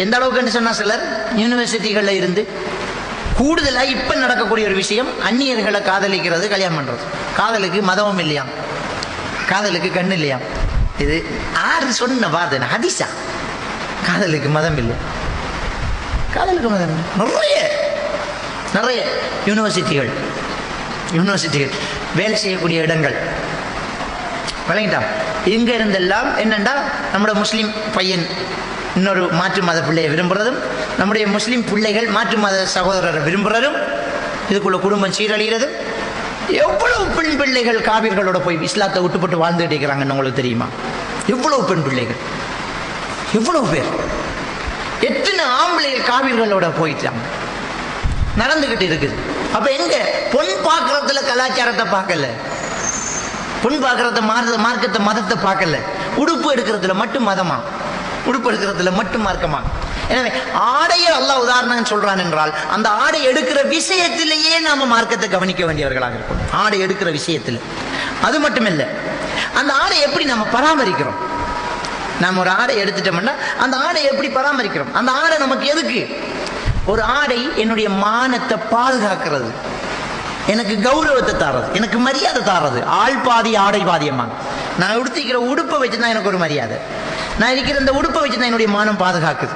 எந்த அளவுக்குன்னு சொன்னா சிலர் யூனிவர்சிட்டிகள்ல இருந்து கூடுதலா இப்ப நடக்கக்கூடிய ஒரு விஷயம், அந்நியர்களை காதலிக்கிறது, கல்யாணம் பண்றது. காதலுக்கு மதமும் இல்லையாம், காதலுக்கு கண்ணு இல்லையாம். இது ஆறு சொன்ன வார்த்தை ஹதீஸா? காதலுக்கு மதம் இல்லை, காதலுக்கு மதம் இல்லை. நிறைய நிறைய யூனிவர்சிட்டிகள் வேலை செய்யக்கூடிய இடங்கள் விளங்கிட்டான். இங்க இருந்தெல்லாம் என்னண்டா நம்முடைய முஸ்லீம் பையன் இன்னொரு மாற்று மத பிள்ளையை விரும்புறதும், நம்முடைய முஸ்லீம் பிள்ளைகள் மாற்று மத சகோதரரை விரும்புறதும், இதுக்குள்ள குடும்பம் சீரழிகிறதும். எவ்வளவு பெண் பிள்ளைகள் காவிர்களோட போய் இஸ்லாத்தை விட்டுப்பட்டு வாழ்ந்துட்டு இருக்கிறாங்கன்னு உங்களுக்கு தெரியுமா? எவ்வளவு பெண் பிள்ளைகள், எவ்வளவு பேர், எத்தனை ஆம்பளைகள் காவிர்களோட போயிட்டாங்க, நடந்துகிட்டு இருக்குது. அப்ப எங்க பொன் பார்க்கறதுல கலாச்சாரத்தை பார்க்கல, பொன் பார்க்கறத மார்க்கத்தை மதத்தை பார்க்கல, உடுப்பு எடுக்கிறதுல மட்டும் மதமா, உடுப்பு எடுக்கிறதுல மட்டும் மார்க்கமா. எனவே ஆடையை அல்லாஹ் உதாரணம் சொல்றான் என்றால் அந்த ஆடை எடுக்கிற விஷயத்திலேயே நாம மார்க்கத்தை கவனிக்க வேண்டியவர்களாக இருக்கும். ஆடை எடுக்கிற விஷயத்தில் அது மட்டுமில்லை, அந்த ஆடை எப்படி நம்ம பராமரிக்கிறோம். நம்ம ஒரு ஆடை எடுத்துட்டோம்னா அந்த ஆடை எப்படி பராமரிக்கிறோம், அந்த ஆடை நமக்கு எதுக்கு? ஒரு ஆடை என்னுடைய மானத்தை பாதுகாக்கிறது, எனக்கு கௌரவத்தை தாரது, எனக்கு மரியாதை தாரது. ஆள் பாதி ஆடை பாதியம்மா. நான் உடுத்திக்கிற உடுப்பை வச்சுதான் எனக்கு ஒரு மரியாதை, நான் இருக்கிற இந்த உடுப்பை வச்சுதான் என்னுடைய மானம் பாதுகாக்குது.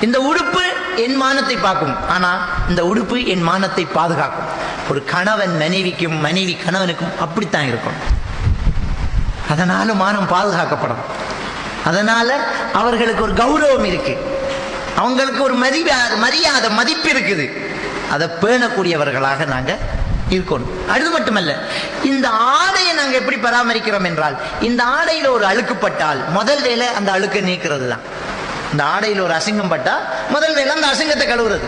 இந்த உடுப்பு என் மானத்தை பார்க்கும், ஆனா இந்த உடுப்பு என் மானத்தை பாதுகாக்கும். ஒரு கணவன் மனைவிக்கும், மனைவி கணவனுக்கும் அப்படித்தான் இருக்கும். அதனால மானம் பாதுகாக்கப்படும், அதனால அவர்களுக்கு ஒரு கௌரவம் இருக்கு, அவங்களுக்கு ஒரு மரியாதை மதிப்பு இருக்குது. அதை பேணக்கூடியவர்களாக நாங்க இருக்கணும். அது மட்டுமல்ல, இந்த ஆடையை நாங்க எப்படி பராமரிக்கிறோம் என்றால், இந்த ஆடையில ஒரு அழுக்குப்பட்டால் முதல் வேலை அந்த அழுக்கை நீக்கிறது தான். இந்த ஆடையில் ஒரு அசிங்கம் பட்டா முதல் வேலை அந்த அசிங்கத்தை கழுவுறது.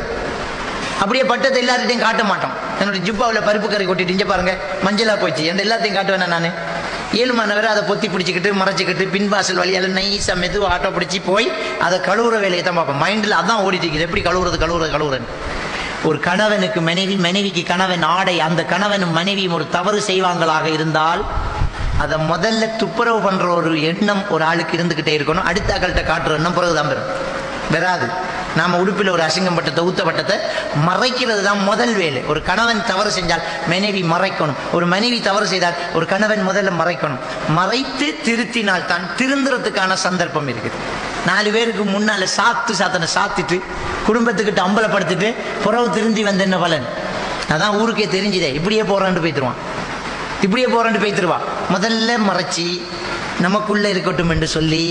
அப்படியே பட்டத்தை எல்லார்ட்டையும் காட்ட மாட்டோம். என்னோட ஜிப்பாவில் பருப்பு கறி கொட்டிட்டு இங்க பாருங்க மஞ்சளா போச்சு என்ற எல்லாத்தையும் காட்டுவேன். நான் 7 மணி நேரம் அதை பொத்தி பிடிச்சிக்கிட்டு மறைச்சிக்கிட்டு பின்வாசல் வழியால நைஸா மெதுவா ஆட்டோ பிடிச்சி போய் அதை கழுவுற வேலையை தான் பார்ப்போம். மைண்டில் அதான் ஓடிட்டு இருக்குது, எப்படி கழுவுறது. ஒரு கணவனுக்கு மனைவி, மனைவிக்கு கணவன் ஆடை, அந்த கணவனும் மனைவியும் ஒரு தவறு செய்வாங்களாக இருந்தால் அதை முதல்ல துப்புரவு பண்ற ஒரு எண்ணம் ஒரு ஆளுக்கு இருந்துகிட்டே இருக்கணும். அடுத்த ஆக்கள்கிட்ட காட்டுற எண்ணம் பிறகுதான் வராது. நாம உடுப்பில் ஒரு அசிங்கம் பட்டத்தை ஊத்தப்பட்டத்தை மறைக்கிறது தான் முதல் வேலை. ஒரு கணவன் தவறு செஞ்சால் மனைவி மறைக்கணும், ஒரு மனைவி தவறு செய்தால் ஒரு கணவன் முதல்ல மறைக்கணும். மறைத்து திருத்தினால் தான் திருந்துறதுக்கான சந்தர்ப்பம் இருக்குது. 4 பேருக்கு முன்னால சாத்திட்டு குடும்பத்துக்கிட்ட அம்பலப்படுத்திட்டு புறவு திருந்தி வந்த என்ன பலன்? அதான் ஊருக்கே தெரிஞ்சுதே, இப்படியே போறான்னு போய்த்துருவா. முதல்ல மறைச்சி நமக்குள்ள இருக்கட்டும் என்று சொல்லி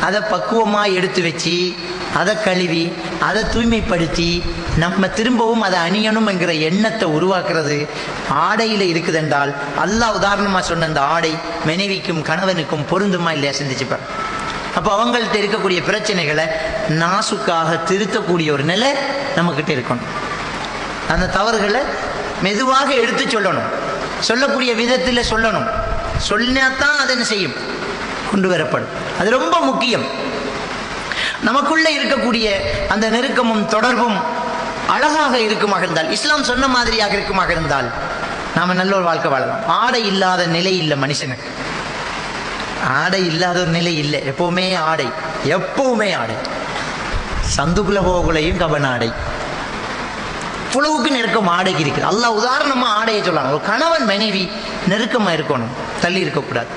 அதை பக்குவமா எடுத்து வச்சு அதை கழுவி அதை தூய்மைப்படுத்தி நம்ம திரும்பவும் அதை அணியணும் என்கிற எண்ணத்தை உருவாக்குறது ஆடையில இருக்குதென்றால், அல்லாஹ் உதாரணமா சொன்ன அந்த ஆடை மனைவிக்கும் கணவனுக்கும் பொருந்துமா இல்லையா சிந்திச்சுப்பார். அப்போ அவங்கள்ட்ட இருக்கக்கூடிய பிரச்சனைகளை நாசுக்காக திருத்தக்கூடிய ஒரு நிலை நம்மக்கிட்ட இருக்கணும். அந்த தவறுகளை மெதுவாக எடுத்து சொல்லணும், சொல்லக்கூடிய விதத்தில் சொல்லணும். சொன்னாதான் அதை என்ன செய்யும், கொண்டு வரப்படும். அது ரொம்ப முக்கியம். நமக்குள்ள இருக்கக்கூடிய அந்த நெருக்கமும் தொடர்பும் அழகாக இருக்குமாக இருந்தால், இஸ்லாம் சொன்ன மாதிரியாக இருக்குமாக இருந்தால் நாம நல்ல ஒரு வாழ்க்கை வாழலாம். ஆடை இல்லாத நிலை இல்லை மனுஷனுக்கு, ஆடை இல்லாத ஒரு நிலை இல்லை. எப்பவுமே ஆடை. சந்துக்குள்ள போகக்குள்ளையும் கபன் ஆடை, புலவுக்கு நெருக்கம் ஆடைக்கு இருக்குது. அல்லாஹ் உதாரணமா ஆடையை சொல்லலாம். ஒரு கணவன் மனைவி நெருக்கமா இருக்கணும், தள்ளி இருக்கக்கூடாது.